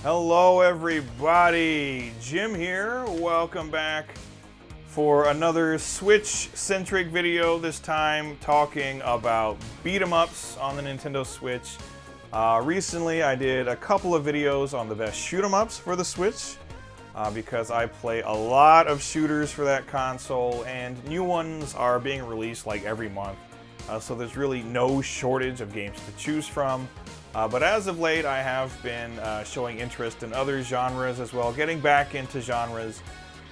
Hello everybody, Jim here. Welcome back for another Switch-centric video, this time talking about beat-em-ups on the Nintendo Switch. Recently I did a couple of videos on the best shoot-em-ups for the Switch because I play a lot of shooters for that console and new ones are being released like every month. So there's really no shortage of games to choose from. But as of late, I have been showing interest in other genres as well, getting back into genres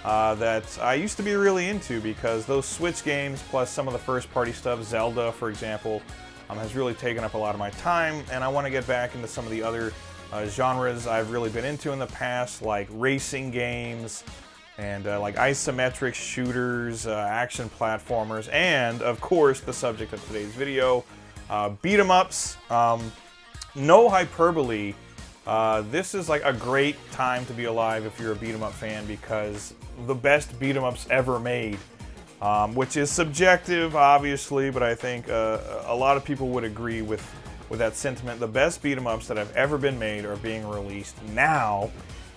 that I used to be really into because those Switch games, plus some of the first-party stuff, Zelda, for example, has really taken up a lot of my time, and I want to get back into some of the other genres I've really been into in the past, like racing games, and like isometric shooters, action platformers, and, of course, the subject of today's video, beat-em-ups. No hyperbole, this is like a great time to be alive if you're a beat-em-up fan because the best beat-em-ups ever made, which is subjective, obviously, but I think a lot of people would agree with that sentiment. The best beat-em-ups that have ever been made are being released now,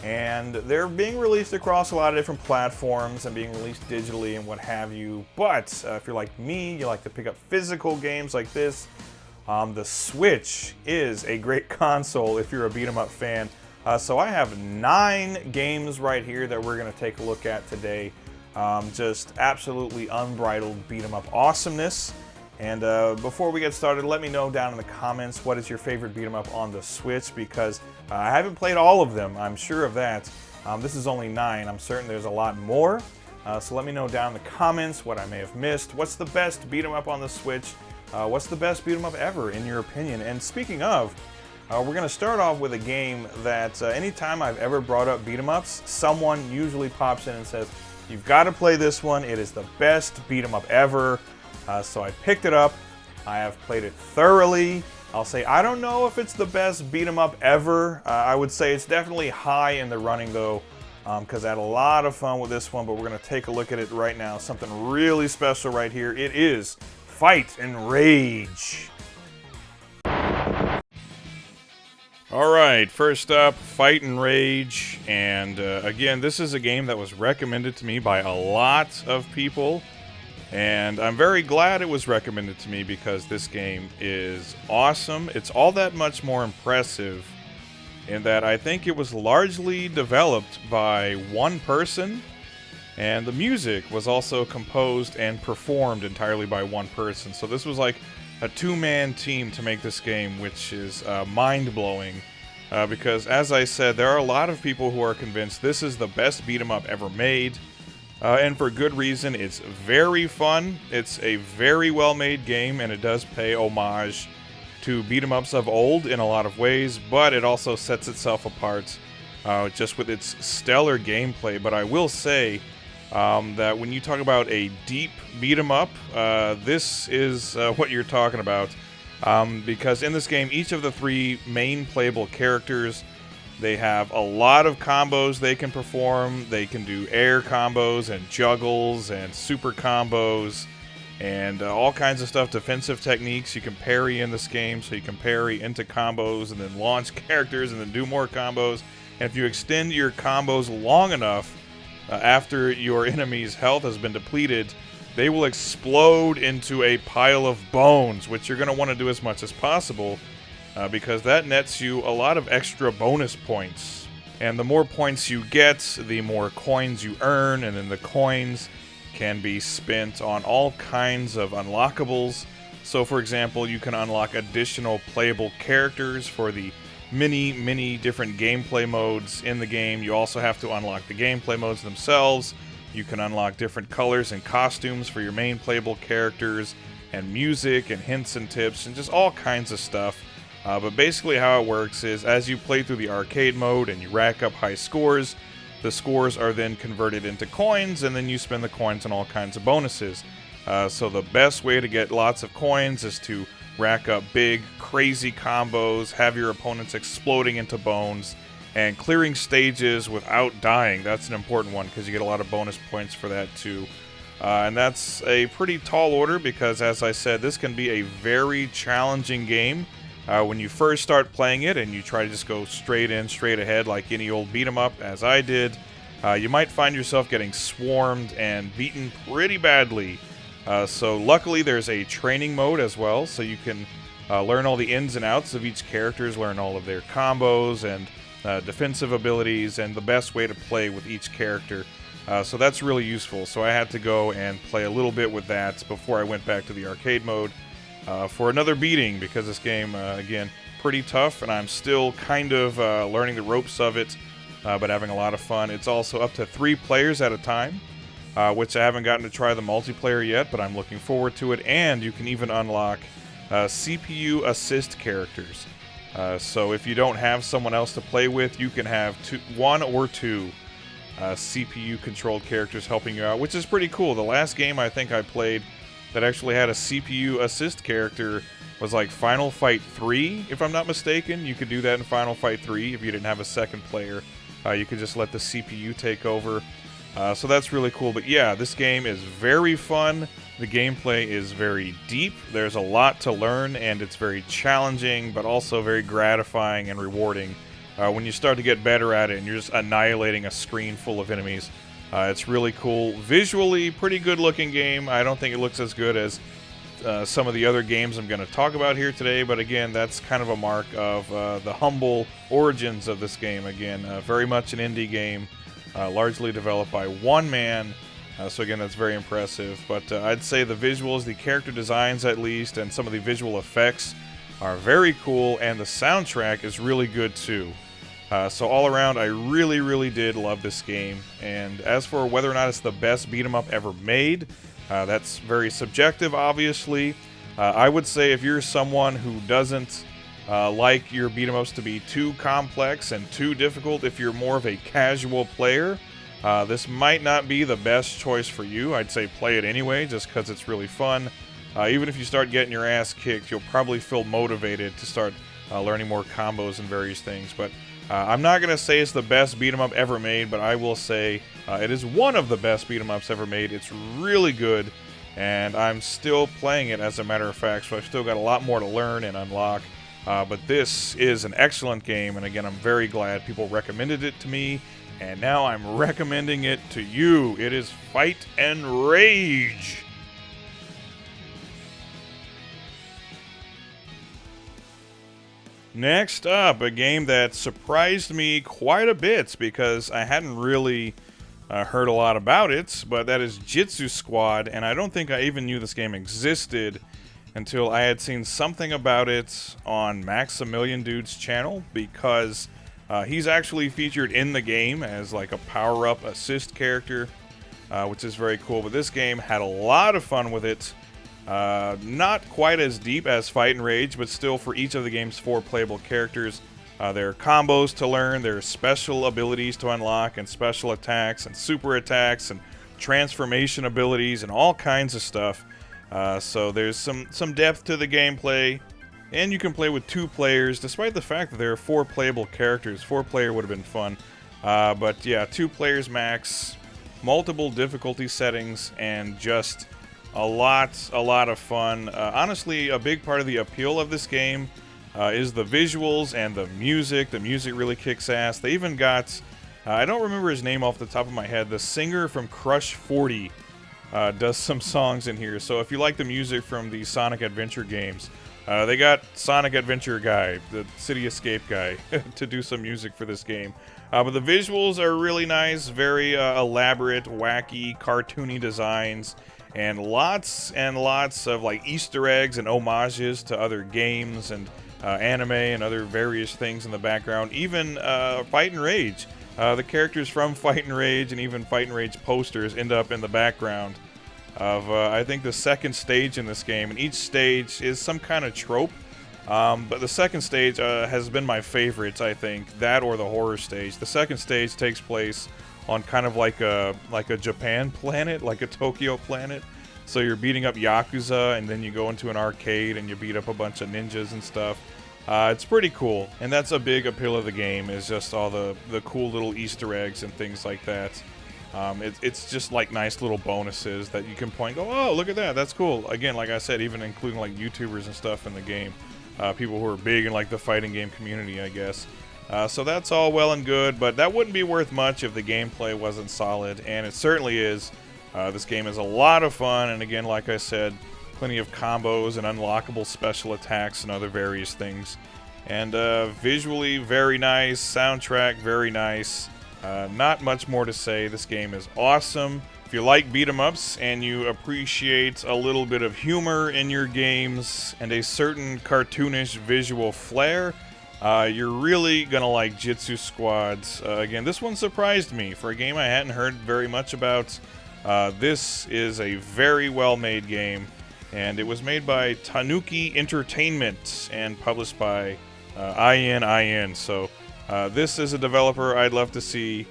and they're being released across a lot of different platforms and being released digitally and what have you. But if you're like me, you like to pick up physical games like this. The Switch is a great console if you're a beat-em-up fan. So I have 9 games right here that we're going to take a look at today. Just absolutely unbridled beat-em-up awesomeness. And before we get started, let me know down in the comments what is your favorite beat-em-up on the Switch, because I haven't played all of them, I'm sure of that. This is only 9, I'm certain there's a lot more. So let me know down in the comments what I may have missed. What's the best beat-em-up on the Switch? What's the best beat-em-up ever, in your opinion? And speaking of, we're going to start off with a game that anytime I've ever brought up beat-em-ups, someone usually pops in and says, you've got to play this one, it is the best beat-em-up ever. So I picked it up, I have played it thoroughly. I'll say, I don't know if it's the best beat-em-up ever. I would say it's definitely high in the running though, because I had a lot of fun with this one, but we're going to take a look at it right now. Something really special right here. It is Fight and Rage. Alright, first up, Fight and Rage, and again, this is a game that was recommended to me by a lot of people, and I'm very glad it was recommended to me because this game is awesome. It's all that much more impressive in that I think it was largely developed by one person, and the music was also composed and performed entirely by one person. So this was like a two-man team to make this game, which is mind-blowing. Because, as I said, there are a lot of people who are convinced this is the best beat-em-up ever made. And for good reason. It's very fun. It's a very well-made game, and it does pay homage to beat-em-ups of old in a lot of ways. But it also sets itself apart just with its stellar gameplay. But I will say that when you talk about a deep beat-em-up, this is what you're talking about. Because in this game, each of the 3 main playable characters, they have a lot of combos they can perform. They can do air combos and juggles and super combos and all kinds of stuff, defensive techniques. You can parry in this game, so you can parry into combos and then launch characters and then do more combos. And if you extend your combos long enough, after your enemy's health has been depleted, they will explode into a pile of bones, which you're going to want to do as much as possible because that nets you a lot of extra bonus points. And the more points you get, the more coins you earn, and then the coins can be spent on all kinds of unlockables. So for example, you can unlock additional playable characters for the many different gameplay modes in the game. You also have to unlock the gameplay modes themselves. You can unlock different colors and costumes for your main playable characters, and music and hints and tips and just all kinds of stuff. But basically how it works is as you play through the arcade mode and you rack up high scores, the scores are then converted into coins, and then you spend the coins on all kinds of bonuses. So the best way to get lots of coins is to rack up big, crazy combos, have your opponents exploding into bones, and clearing stages without dying. That's an important one because you get a lot of bonus points for that too. And that's a pretty tall order because, as I said, this can be a very challenging game when you first start playing it and you try to just go straight in, straight ahead like any old beat 'em up, as I did, you might find yourself getting swarmed and beaten pretty badly. So luckily there's a training mode as well, so you can learn all the ins and outs of each characters, learn all of their combos and defensive abilities and the best way to play with each character. So that's really useful. So I had to go and play a little bit with that before I went back to the arcade mode for another beating, because this game, again, pretty tough, and I'm still kind of learning the ropes of it, but having a lot of fun. It's also up to 3 players at a time, which I haven't gotten to try the multiplayer yet, but I'm looking forward to it, and you can even unlock CPU assist characters. So if you don't have someone else to play with, you can have 1 or 2 CPU-controlled characters helping you out, which is pretty cool. The last game I think I played that actually had a CPU assist character was like Final Fight 3, if I'm not mistaken. You could do that in Final Fight 3 if you didn't have a second player. You could just let the CPU take over. So that's really cool. But yeah, this game is very fun. The gameplay is very deep. There's a lot to learn, and it's very challenging, but also very gratifying and rewarding when you start to get better at it and you're just annihilating a screen full of enemies. It's really cool. Visually, pretty good looking game. I don't think it looks as good as some of the other games I'm going to talk about here today, but again, that's kind of a mark of the humble origins of this game. Again, very much an indie game, largely developed by one man. So again, that's very impressive. But I'd say the visuals, the character designs at least, and some of the visual effects are very cool, and the soundtrack is really good too. So all around, I really, really did love this game. And as for whether or not it's the best beat 'em up ever made, that's very subjective, obviously. I would say if you're someone who doesn't like your beat 'em ups to be too complex and too difficult, if you're more of a casual player, this might not be the best choice for you. I'd say play it anyway, just because it's really fun. Even if you start getting your ass kicked, you'll probably feel motivated to start learning more combos and various things. But I'm not going to say it's the best beat 'em up ever made, but I will say it is one of the best beat 'em ups ever made. It's really good, and I'm still playing it, as a matter of fact, so I've still got a lot more to learn and unlock. But this is an excellent game, and again, I'm very glad people recommended it to me, and now I'm recommending it to you. It is Fight and Rage. Next up, a game that surprised me quite a bit because I hadn't really heard a lot about it, but that is Jitsu Squad, and I don't think I even knew this game existed until I had seen something about it on Maximilian Dude's channel, because he's actually featured in the game as like a power-up assist character, which is very cool. But this game had a lot of fun with it. Not quite as deep as Fight and Rage, but still, for each of the game's 4 playable characters, there are combos to learn, there are special abilities to unlock, and special attacks, and super attacks, and transformation abilities, and all kinds of stuff. So there's some depth to the gameplay, and you can play with 2 players, despite the fact that there are 4 playable characters. 4-player would have been fun. But yeah, 2 players max, multiple difficulty settings, and just a lot of fun. Honestly, a big part of the appeal of this game is the visuals and the music. The music really kicks ass. They even got, I don't remember his name off the top of my head, the singer from Crush 40 does some songs in here. So if you like the music from the Sonic Adventure games, they got Sonic Adventure guy, the City Escape guy, to do some music for this game. But the visuals are really nice, very elaborate, wacky, cartoony designs, and lots of like Easter eggs and homages to other games and anime and other various things in the background. Even Fight and Rage. The characters from Fight and Rage and even Fight and Rage posters end up in the background of, I think, the second stage in this game. And each stage is some kind of trope. But the second stage has been my favorite, I think. That or the horror stage. The second stage takes place on kind of like a Japan planet, like a Tokyo planet. So you're beating up Yakuza, and then you go into an arcade and you beat up a bunch of ninjas and stuff. It's pretty cool, and that's a big appeal of the game, is just all the cool little Easter eggs and things like that. It's just like nice little bonuses that you can point, go, oh, look at that, that's cool. Again, like I said, even including like YouTubers and stuff in the game. people who are big in like the fighting game community, I guess. So that's all well and good, but that wouldn't be worth much if the gameplay wasn't solid, and it certainly is. This game is a lot of fun, and again, like I said, plenty of combos and unlockable special attacks and other various things. And visually, very nice. Soundtrack, very nice. Not much more to say. This game is awesome. If you like beat-em-ups and you appreciate a little bit of humor in your games and a certain cartoonish visual flair, you're really gonna like Jitsu Squad. Again, this one surprised me. For a game I hadn't heard very much about, this is a very well-made game, and it was made by Tanuki Entertainment and published by IN. So this is a developer I'd love to see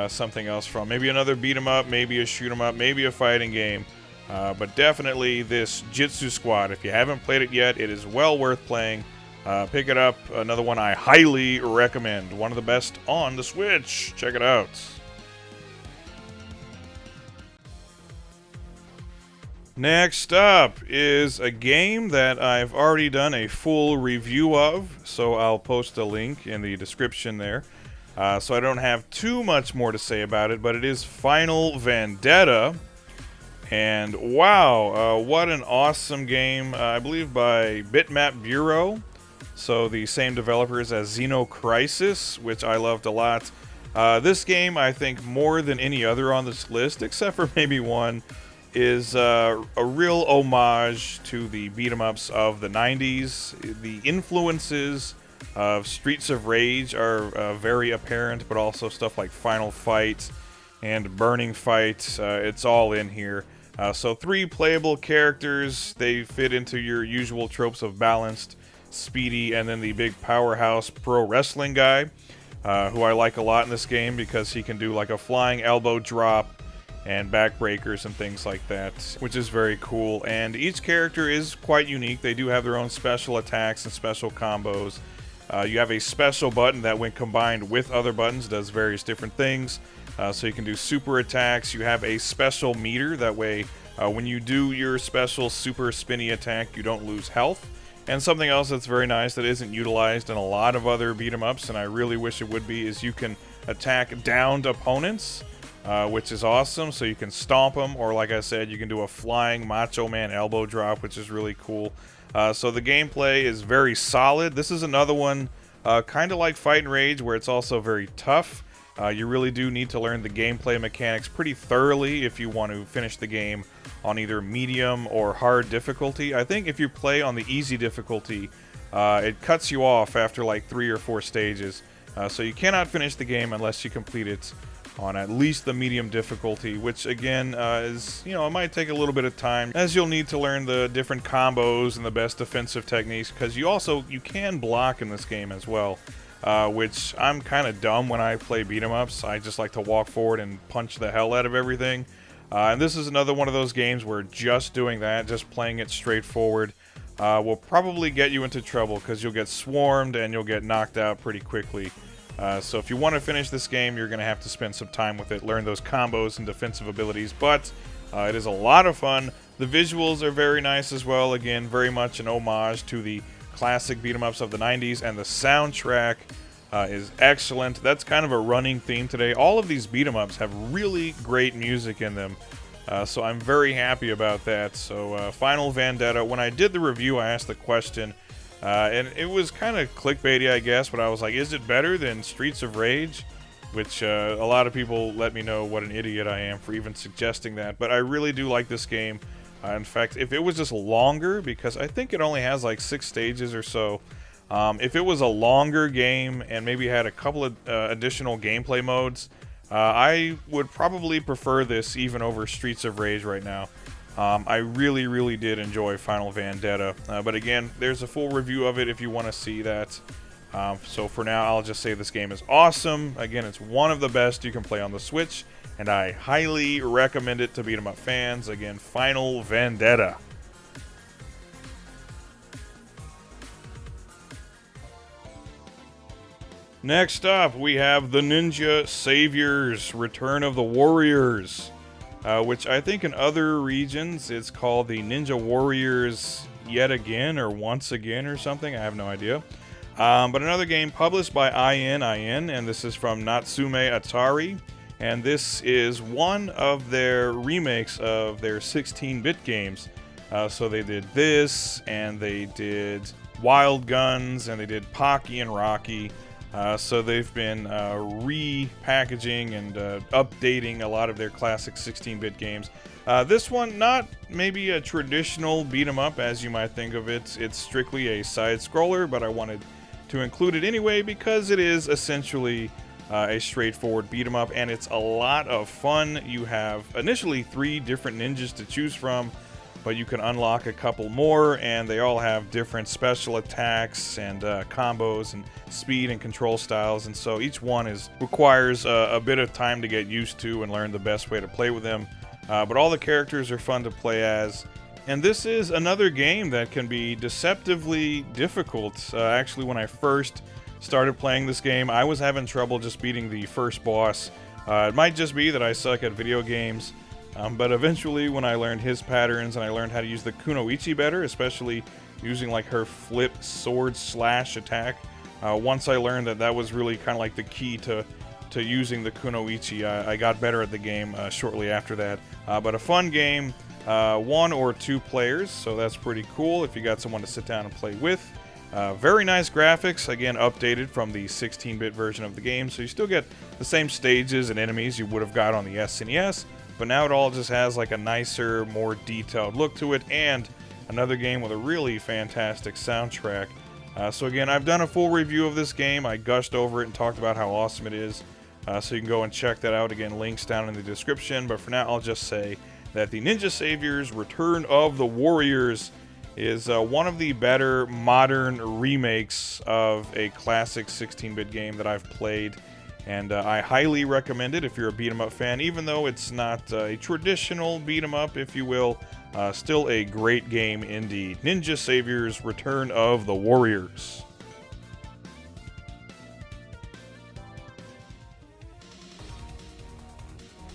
something else from. Maybe another beat-em-up, maybe a shoot-em-up, maybe a fighting game. But definitely this Jitsu Squad. If you haven't played it yet, it is well worth playing. Pick it up. Another one I highly recommend. One of the best on the Switch. Check it out. Next up is a game that I've already done a full review of, so I'll post a link in the description there. So I don't have too much more to say about it, but it is Final Vendetta. And wow, what an awesome game. I believe by Bitmap Bureau. So the same developers as Xenocrisis, which I loved a lot. This game, I think more than any other on this list, except for maybe one, is a real homage to the beat-em-ups of the 90s. The influences of Streets of Rage are very apparent, but also stuff like Final Fight and Burning Fight. It's all in here. So 3 playable characters. They fit into your usual tropes of balanced, speedy, and then the big powerhouse pro wrestling guy, who I like a lot in this game because he can do like a flying elbow drop and backbreakers and things like that, which is very cool. And each character is quite unique. They do have their own special attacks and special combos. You have a special button that, when combined with other buttons, does various different things. So you can do super attacks. You have a special meter. That way, when you do your special super spinny attack, you don't lose health. And something else that's very nice that isn't utilized in a lot of other beat-em-ups, and I really wish it would be, is you can attack downed opponents, which is awesome. So you can stomp them, or like I said, you can do a flying Macho Man elbow drop, which is really cool. So the gameplay is very solid. This is another one kind of like Fight and Rage, where it's also very tough. You really do need to learn the gameplay mechanics pretty thoroughly if you want to finish the game on either medium or hard difficulty. I think if you play on the easy difficulty, it cuts you off after like 3 or 4 stages. So you cannot finish the game unless you complete it on at least the medium difficulty, which again is, you know, it might take a little bit of time, as you'll need to learn the different combos and the best defensive techniques, because you can block in this game as well, which I'm kind of dumb when I play beat-em-ups. I just like to walk forward and punch the hell out of everything. And this is another one of those games where just doing that, just playing it straightforward, will probably get you into trouble, because you'll get swarmed and you'll get knocked out pretty quickly. So if you want to finish this game, you're going to have to spend some time with it, learn those combos and defensive abilities, but it is a lot of fun. The visuals are very nice as well. Again, very much an homage to the classic beat-em-ups of the 90s, and the soundtrack is excellent. That's kind of a running theme today. All of these beat-em-ups have really great music in them, so I'm very happy about that. So Final Vendetta, when I did the review, I asked the question, and it was kind of clickbaity, I guess, but I was like, is it better than Streets of Rage? Which a lot of people let me know what an idiot I am for even suggesting that, but I really do like this game. In fact, if it was just longer, because I think it only has like 6 stages or so, if it was a longer game and maybe had a couple of additional gameplay modes, I would probably prefer this even over Streets of Rage right now. I really, really did enjoy Final Vendetta, but again, there's a full review of it if you want to see that. So for now, I'll just say this game is awesome. Again, it's one of the best you can play on the Switch, and I highly recommend it to beat-em-up fans. Again, Final Vendetta. Next up, we have the Ninja Saviors, Return of the Warriors, which I think in other regions it's called the Ninja Warriors yet again or once again or something. I have no idea. But another game published by IN, and this is from Natsume Atari. And this is one of their remakes of their 16-bit games. So they did this, and they did Wild Guns, and they did Pocky and Rocky. So they've been repackaging and updating a lot of their classic 16-bit games. This one, not maybe a traditional beat-em-up as you might think of it. It's strictly a side-scroller, but I wanted to include it anyway because it is essentially a straightforward beat-em-up, and it's a lot of fun. You have initially 3 different ninjas to choose from, but you can unlock a couple more, and they all have different special attacks and combos and speed and control styles, and so each one requires a bit of time to get used to and learn the best way to play with them. But all the characters are fun to play as, and this is another game that can be deceptively difficult. Actually, when I first started playing this game, I was having trouble just beating the first boss. It might just be that I suck at video games, but eventually when I learned his patterns and I learned how to use the kunoichi better, especially using like her flip sword slash attack, once I learned that was really kind of like the key to using the kunoichi, I got better at the game shortly after that. But a fun game, 1 or 2 players, so that's pretty cool if you got someone to sit down and play with. Very nice graphics, again updated from the 16-bit version of the game, so you still get the same stages and enemies you would have got on the SNES, but now it all just has like a nicer, more detailed look to it, and another game with a really fantastic soundtrack. So again, I've done a full review of this game. I gushed over it and talked about how awesome it is, so you can go and check that out. Again, links down in the description, but for now I'll just say that the Ninja Saviors Return of the Warriors is one of the better modern remakes of a classic 16-bit game that I've played, and I highly recommend it if you're a beat-em-up fan, even though it's not a traditional beat-em-up, if you will. Still a great game indeed. Ninja Saviors Return of the Warriors.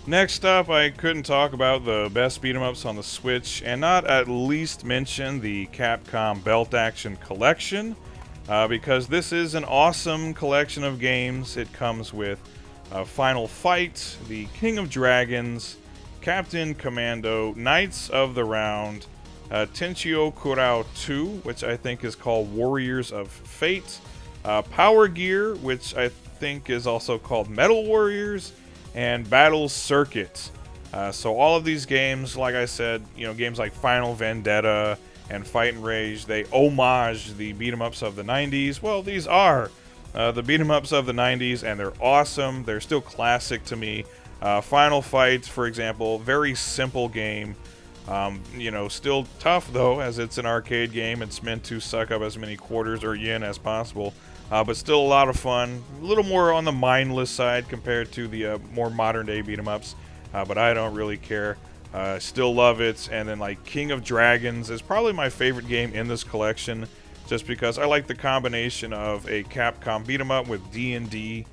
Next up, I couldn't talk about the best beat-em-ups on the Switch and not at least mention the Capcom Belt Action Collection, because this is an awesome collection of games. It comes with Final Fight, the King of Dragons, Captain Commando, Knights of the Round, Tenchio Kurao 2, which I think is called Warriors of Fate, Power Gear, which I think is also called Metal Warriors, and Battle Circuit. So all of these games, like I said, games like Final Vendetta and Fight and Rage, they homage the beat-em-ups of the 90s. Well, these are the beat-em-ups of the 90s, and they're awesome. They're still classic to me. Final Fight, for example, very simple game. Still tough, though, as it's an arcade game. It's meant to suck up as many quarters or yen as possible. But still a lot of fun. A little more on the mindless side compared to the more modern-day beat-em-ups. But I don't really care. Still love it. And then, like, King of Dragons is probably my favorite game in this collection, just because I like the combination of a Capcom beat-em-up with D&D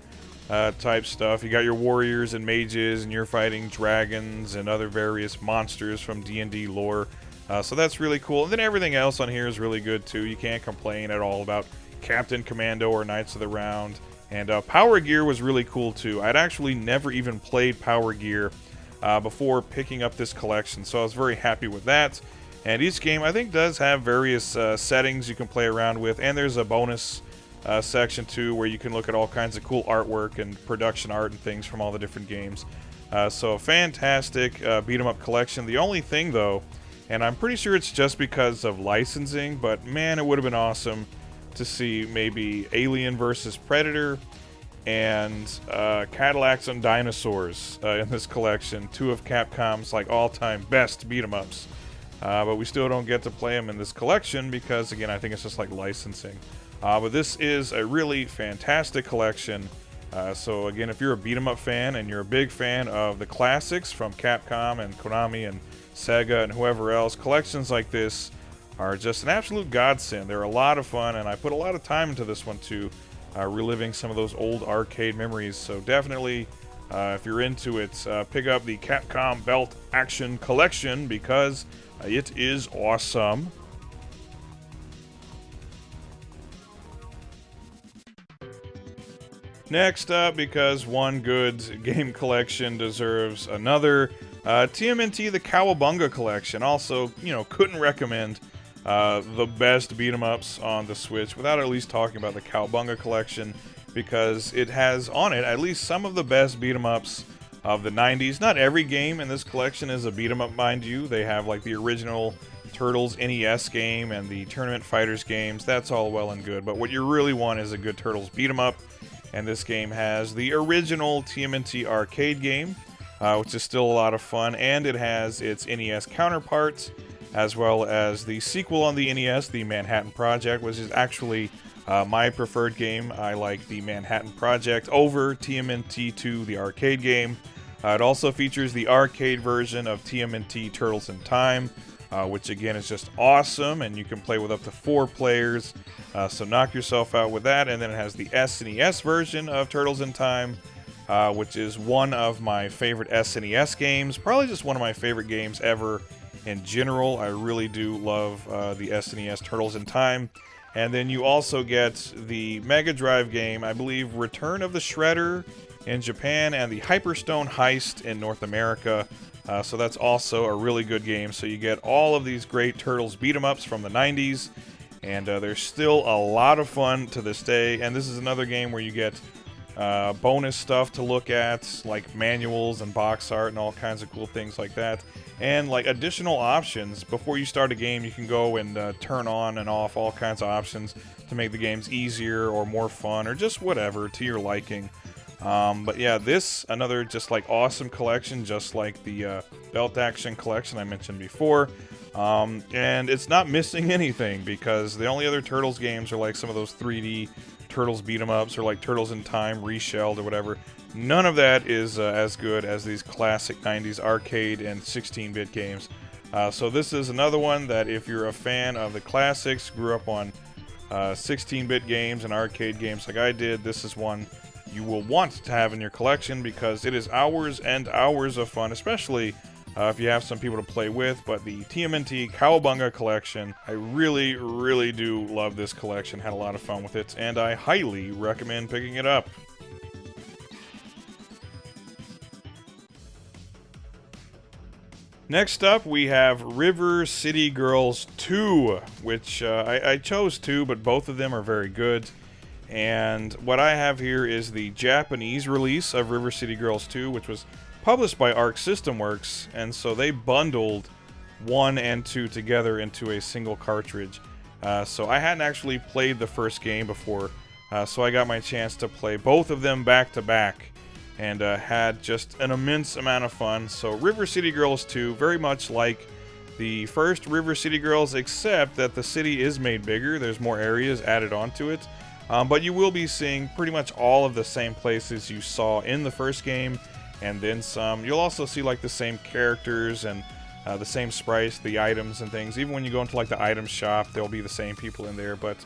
type stuff. You got your warriors and mages, and you're fighting dragons and other various monsters from D&D lore. So that's really cool. And then everything else on here is really good, too. You can't complain at all about Captain Commando or Knights of the Round. And Power Gear was really cool too. I'd actually never even played Power Gear before picking up this collection, so I was very happy with that. And each game, I think, does have various settings you can play around with, and there's a bonus section too where you can look at all kinds of cool artwork and production art and things from all the different games. So a fantastic beat-em-up collection. The only thing though, and I'm pretty sure it's just because of licensing, but man, it would have been awesome to see maybe Alien vs. Predator and Cadillacs and Dinosaurs in this collection. 2 of Capcom's like all-time best beat-em-ups. But we still don't get to play them in this collection because, again, I think it's just like licensing. But this is a really fantastic collection. So again, if you're a beat-em-up fan and you're a big fan of the classics from Capcom and Konami and Sega and whoever else, collections like this are just an absolute godsend. They're a lot of fun, and I put a lot of time into this one too, reliving some of those old arcade memories. So definitely, if you're into it, pick up the Capcom Belt Action Collection because it is awesome. Next up, because one good game collection deserves another, TMNT the Cowabunga collection. Also, you know, couldn't recommend the best beat-em-ups on the Switch without at least talking about the Cowabunga collection, because it has on it at least some of the best beat-em-ups of the 90s. Not every game in this collection is a beat-em-up, mind you. They have like the original Turtles NES game and the Tournament Fighters games. That's all well and good, but what you really want is a good Turtles beat-em-up, and this game has the original TMNT arcade game, which is still a lot of fun, and it has its NES counterparts, as well as the sequel on the NES, the Manhattan Project, which is actually my preferred game. I like the Manhattan Project over TMNT 2, the arcade game. It also features the arcade version of TMNT Turtles in Time, which again is just awesome, and you can play with up to 4 players, so knock yourself out with that. And then it has the SNES version of Turtles in Time, which is one of my favorite SNES games, probably just one of my favorite games ever in general. I really do love the SNES Turtles in Time. And then you also get the Mega Drive game, I believe Return of the Shredder in Japan, and the Hyperstone Heist in North America. So that's also a really good game. So you get all of these great Turtles beat-em-ups from the 90s, and they're still a lot of fun to this day. And this is another game where you get bonus stuff to look at, like manuals and box art and all kinds of cool things like that. And like additional options. Before you start a game, you can go and turn on and off all kinds of options to make the games easier or more fun, or just whatever to your liking. But yeah, this, another just like awesome collection, just like the Belt Action collection I mentioned before. And it's not missing anything, because the only other Turtles games are like some of those 3D Turtles beat-em-ups, or like Turtles in Time reshelled or whatever. None of that is as good as these classic 90s arcade and 16-bit games. So this is another one that if you're a fan of the classics, grew up on 16-bit games and arcade games like I did, this is one you will want to have in your collection, because it is hours and hours of fun, especially if you have some people to play with. But the TMNT Cowabunga collection, I really, really do love this collection. Had a lot of fun with it, and I highly recommend picking it up. Next up, we have River City Girls 2, which I chose 2, but both of them are very good. And what I have here is the Japanese release of River City Girls 2, which was published by Arc System Works, and so they bundled 1 and 2 together into a single cartridge. So I hadn't actually played the first game before, so I got my chance to play both of them back to back, and had just an immense amount of fun. So River City Girls 2, very much like the first River City Girls, except that the city is made bigger. There's more areas added onto it. But you will be seeing pretty much all of the same places you saw in the first game, and then some. You'll also see like the same characters and the same sprites, the items and things. Even when you go into like the item shop, there'll be the same people in there. But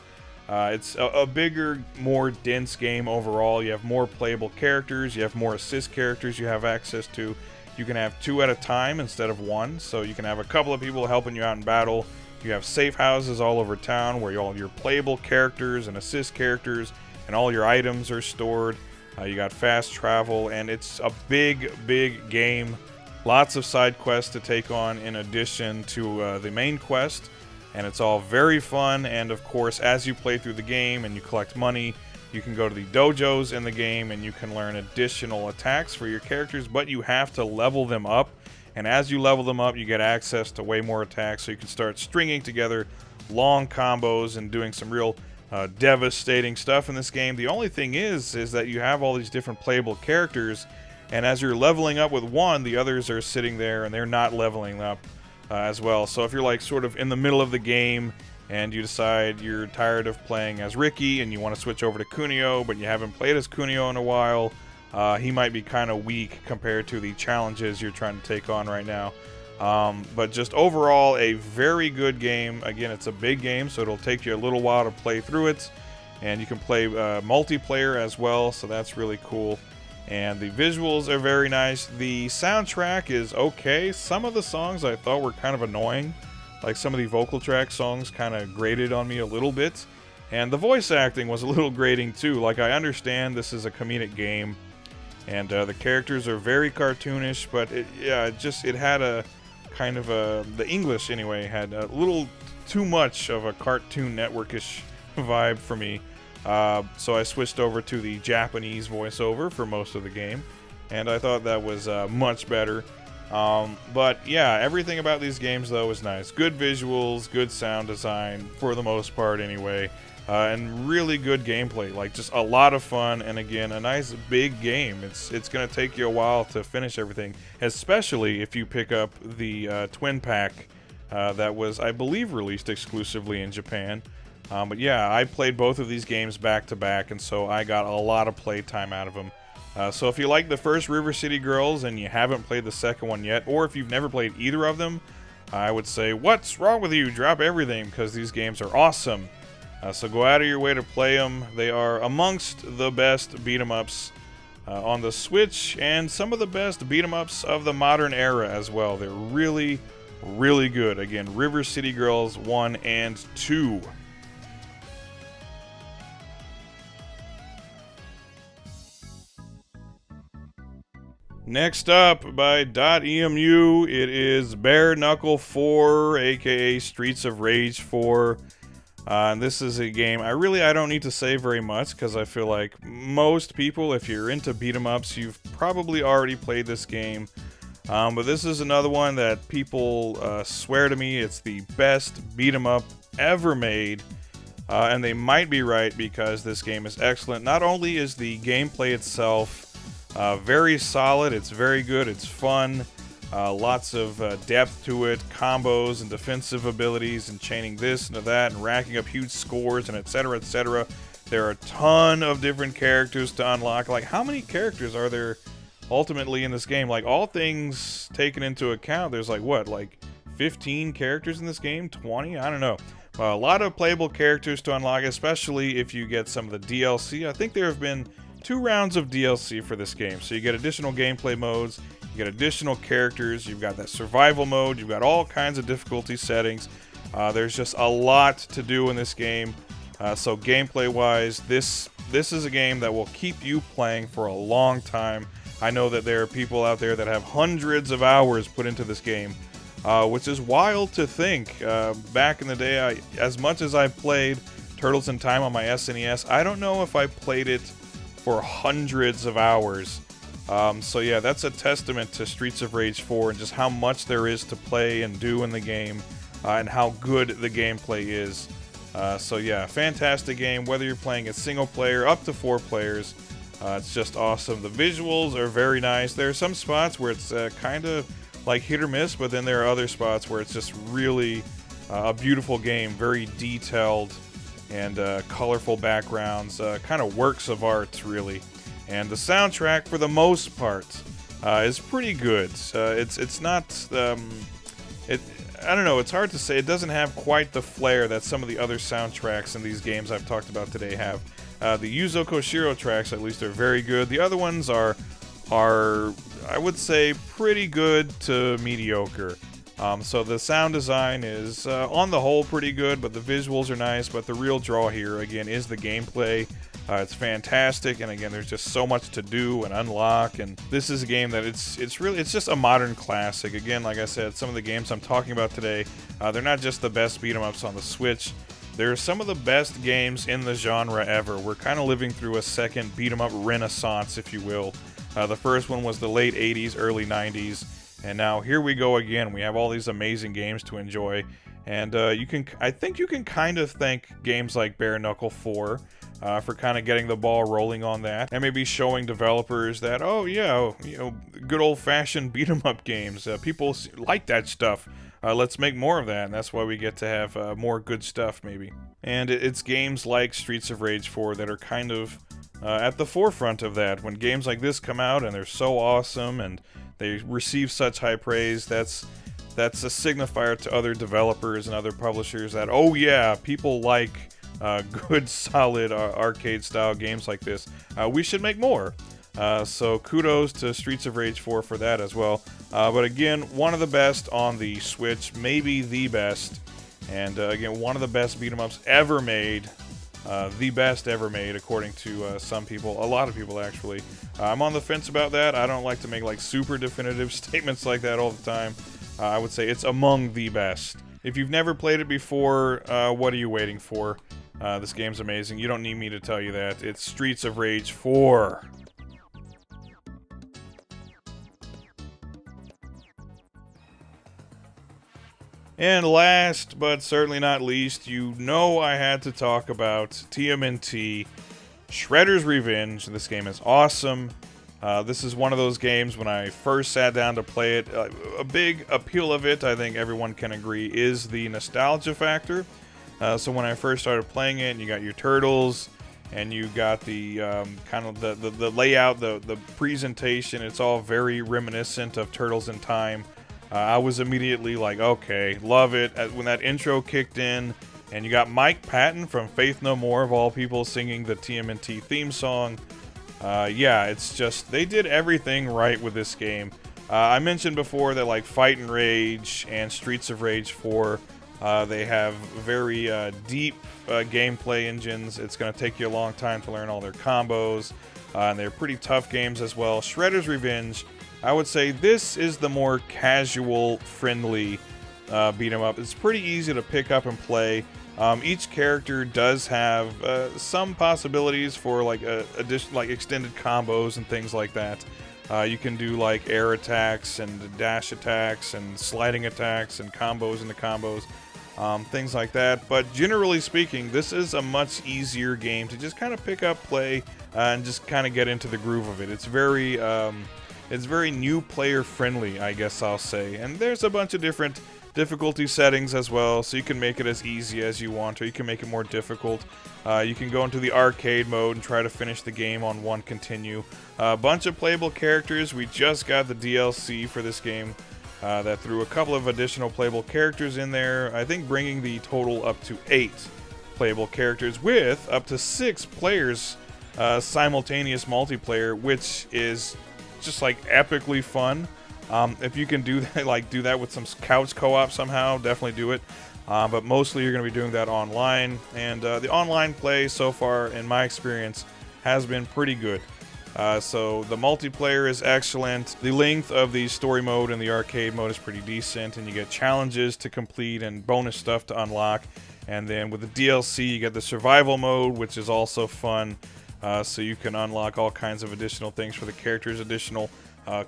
it's a bigger, more dense game overall. You have more playable characters. You have more assist characters you have access to. You can have 2 at a time instead of 1, so you can have a couple of people helping you out in battle. You have safe houses all over town where all your playable characters and assist characters and all your items are stored. You got fast travel, and it's a big, big game. Lots of side quests to take on in addition to the main quest, and it's all very fun. And of course, as you play through the game and you collect money, you can go to the dojos in the game and you can learn additional attacks for your characters, but you have to level them up. And as you level them up, you get access to way more attacks, so you can start stringing together long combos and doing some real devastating stuff in this game. The only thing is that you have all these different playable characters, and as you're leveling up with one, the others are sitting there and they're not leveling up as well. So if you're like sort of in the middle of the game and you decide you're tired of playing as Ricky and you want to switch over to Kunio, but you haven't played as Kunio in a while, he might be kind of weak compared to the challenges you're trying to take on right now. But just overall, a very good game. Again, it's a big game, so it'll take you a little while to play through it. And you can play multiplayer as well, so that's really cool. And the visuals are very nice. The soundtrack is okay. Some of the songs I thought were kind of annoying. Like some of the vocal track songs kind of grated on me a little bit. And the voice acting was a little grating too. Like, I understand this is a comedic game, and the characters are very cartoonish, but it had a kind of the English anyway had a little too much of a Cartoon Network-ish vibe for me. So I switched over to the Japanese voiceover for most of the game, and I thought that was much better. But yeah, everything about these games though is nice. Good visuals, good sound design for the most part anyway, and really good gameplay. Like, just a lot of fun, and again, a nice big game. It's gonna take you a while to finish everything, especially if you pick up the twin pack that was, I believe, released exclusively in Japan. But yeah, I played both of these games back to back, and so I got a lot of play time out of them. So if you like the first River City Girls and you haven't played the second one yet, or if you've never played either of them, I would say, what's wrong with you? Drop everything, because these games are awesome. So go out of your way to play them. They are amongst the best beat-em-ups on the Switch, and some of the best beat-em-ups of the modern era as well. They're really, really good. Again, River City Girls 1 and 2. Next up, by .emu, it is Bare Knuckle 4, aka Streets of Rage 4. And this is a game I don't need to say very much, because I feel like most people, if you're into beat-em-ups, you've probably already played this game. But this is another one that people swear to me it's the best beat-em-up ever made. And they might be right, because this game is excellent. Not only is the gameplay itself very solid, it's very good, it's fun, lots of depth to it, combos and defensive abilities and chaining this into that and racking up huge scores and etc, etc. There are a ton of different characters to unlock. Like, how many characters are there ultimately in this game? Like, all things taken into account, there's like, what, like 15 characters in this game? 20? I don't know. A lot of playable characters to unlock, especially if you get some of the DLC. I think there have been 2 rounds of DLC for this game, so you get additional gameplay modes, you get additional characters, you've got that survival mode, you've got all kinds of difficulty settings. There's just a lot to do in this game, so gameplay wise, this is a game that will keep you playing for a long time. I know that there are people out there that have hundreds of hours put into this game, which is wild to think. Back in the day, as much as I played Turtles in Time on my SNES, I don't know if I played it for hundreds of hours. So yeah, that's a testament to Streets of Rage 4 and just how much there is to play and do in the game, and how good the gameplay is. So yeah, fantastic game, whether you're playing a single player up to 4 players. It's just awesome. The visuals are very nice. There are some spots where it's kind of like hit or miss, but then there are other spots where it's just really a beautiful game, very detailed and colorful backgrounds, kind of works of art, really. And the soundtrack, for the most part, is pretty good. It's not, I don't know, it's hard to say. It doesn't have quite the flair that some of the other soundtracks in these games I've talked about today have. The Yuzo Koshiro tracks, at least, are very good. The other ones are I would say, pretty good to mediocre. So the sound design is, on the whole, pretty good, but the visuals are nice. But the real draw here, again, is the gameplay. It's fantastic, and again, there's just so much to do and unlock. And this is a game that it's just a modern classic. Again, like I said, some of the games I'm talking about today, they're not just the best beat 'em ups on the Switch. They're some of the best games in the genre ever. We're kind of living through a second beat 'em up renaissance, if you will. The first one was the late 80s, early 90s. And now here we go again. We have all these amazing games to enjoy, and I think you can kind of thank games like Bare Knuckle 4 for kind of getting the ball rolling on that, and maybe showing developers that, oh yeah, you know, good old-fashioned beat 'em up games. People like that stuff. Let's make more of that, and that's why we get to have more good stuff, maybe. And it's games like Streets of Rage 4 that are kind of at the forefront of that. When games like this come out and they're so awesome and they receive such high praise, that's a signifier to other developers and other publishers that, oh yeah, people like good, solid arcade-style games like this. We should make more. So kudos to Streets of Rage 4 for that as well. But again, one of the best on the Switch, maybe the best. And again, one of the best beat 'em ups ever made. the best ever made, according to some people, a lot of people actually. I'm on the fence about that. I don't like to make like super definitive statements like that all the time. I would say it's among the best. If you've never played it before, what are you waiting for? This game's amazing. You don't need me to tell you that. It's Streets of Rage 4. And last, but certainly not least, you know I had to talk about TMNT, Shredder's Revenge. This game is awesome. This is one of those games when I first sat down to play it, a big appeal of it, I think everyone can agree, is the nostalgia factor. So when I first started playing it, you got your turtles, and you got the kind of the layout, the presentation, it's all very reminiscent of Turtles in Time. I was immediately like, okay, love it. When that intro kicked in, and you got Mike Patton from Faith No More, of all people, singing the TMNT theme song. Yeah, it's just, they did everything right with this game. I mentioned before that like Fight and Rage and Streets of Rage 4, they have very deep gameplay engines. It's going to take you a long time to learn all their combos, and they're pretty tough games as well. Shredder's Revenge, I would say this is the more casual, friendly beat 'em up. It's pretty easy to pick up and play. Each character does have some possibilities for like extended combos and things like that. You can do like air attacks and dash attacks and sliding attacks and combos into combos, things like that. But generally speaking, this is a much easier game to just kind of pick up, play, and just kind of get into the groove of it. It's very new player friendly, I guess I'll say. And there's a bunch of different difficulty settings as well, so you can make it as easy as you want, or you can make it more difficult. You can go into the arcade mode and try to finish the game on one continue. A bunch of playable characters. We just got the DLC for this game that threw a couple of additional playable characters in there, I think bringing the total up to 8 playable characters with up to 6 players simultaneous multiplayer, which is just like epically fun. If you can do that with some couch co-op somehow, definitely do it. But mostly you're going to be doing that online, and the online play so far, in my experience, has been pretty good. So the multiplayer is excellent. The length of the story mode and the arcade mode is pretty decent, and you get challenges to complete and bonus stuff to unlock. And then with the DLC, you get the survival mode, which is also fun. So you can unlock all kinds of additional things for the characters, additional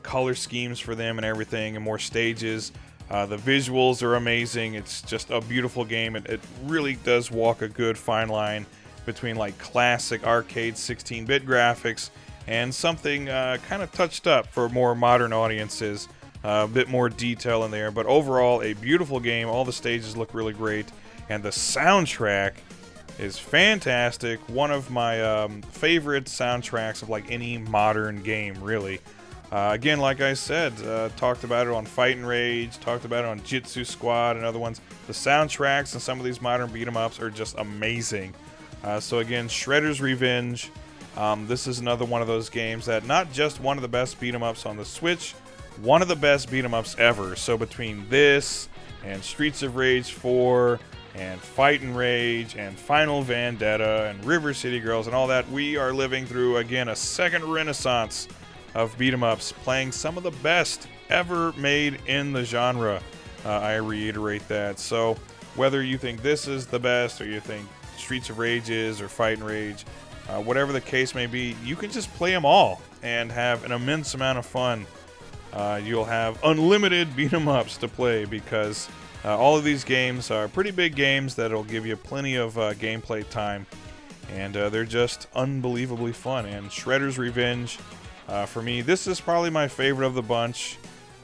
color schemes for them and everything, and more stages. The visuals are amazing. It's just a beautiful game. It really does walk a good fine line between like classic arcade 16-bit graphics and something kind of touched up for more modern audiences. A bit more detail in there, but overall a beautiful game. All the stages look really great, and the soundtrack is fantastic. One of my favorite soundtracks of like any modern game, really. Again, like I said, talked about it on Fight and Rage, talked about it on Jitsu Squad and other ones. The soundtracks and some of these modern beat-em-ups are just amazing. So again, Shredder's Revenge. This is another one of those games that not just one of the best beat-em-ups on the Switch, one of the best beat-em-ups ever. So between this and Streets of Rage 4 and Fight and Rage and Final Vendetta and River City Girls and all that, we are living through, again, a second renaissance of beat-em-ups, playing some of the best ever made in the genre. I reiterate that. So whether you think this is the best, or you think Streets of Rage is, or Fight and Rage, whatever the case may be, you can just play them all and have an immense amount of fun. You'll have unlimited beat-em-ups to play, because all of these games are pretty big games that'll give you plenty of gameplay time, and they're just unbelievably fun. And Shredder's Revenge, for me, this is probably my favorite of the bunch.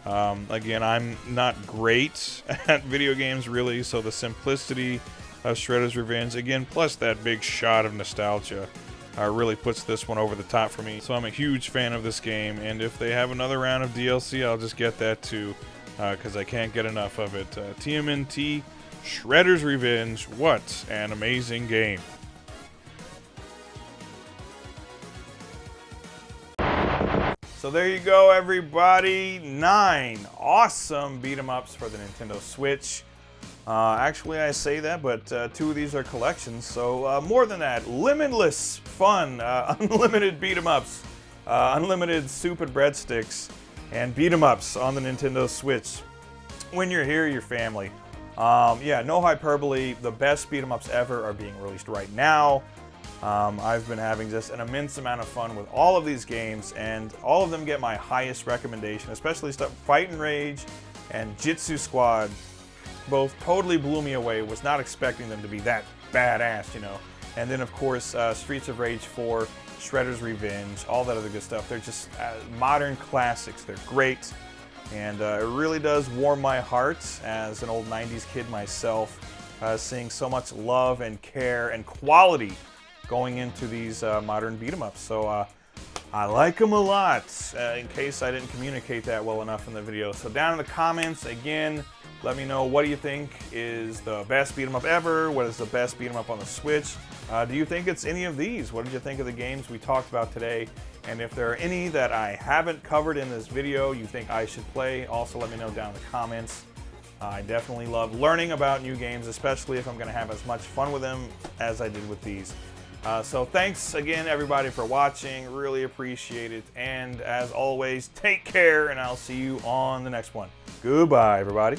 Again, I'm not great at video games, really, so the simplicity of Shredder's Revenge, again, plus that big shot of nostalgia, really puts this one over the top for me. So I'm a huge fan of this game, and if they have another round of DLC, I'll just get that too, because I can't get enough of it. TMNT, Shredder's Revenge, what an amazing game. So there you go, everybody. 9 awesome beat-em-ups for the Nintendo Switch. Actually, I say that, but 2 of these are collections, so more than that, limitless fun, unlimited beat-em-ups, unlimited soup and breadsticks, and beat-em-ups on the Nintendo Switch. When you're here, your family. Yeah, no hyperbole, the best beat-em-ups ever are being released right now. I've been having just an immense amount of fun with all of these games, and all of them get my highest recommendation, especially stuff Fight and Rage and Jitsu Squad. Both totally blew me away. Was not expecting them to be that badass, you know. And then, of course, Streets of Rage 4, Shredder's Revenge, all that other good stuff. They're just modern classics. They're great. And it really does warm my heart as an old 90s kid myself, seeing so much love and care and quality going into these modern beat-em-ups. So I like them a lot, in case I didn't communicate that well enough in the video. So down in the comments, again, let me know, what do you think is the best beat-em-up ever? What is the best beat-em-up on the Switch? Do you think it's any of these? What did you think of the games we talked about today? And if there are any that I haven't covered in this video you think I should play, also let me know down in the comments. I definitely love learning about new games, especially if I'm going to have as much fun with them as I did with these. So thanks again, everybody, for watching. Really appreciate it. And as always, take care, and I'll see you on the next one. Goodbye, everybody.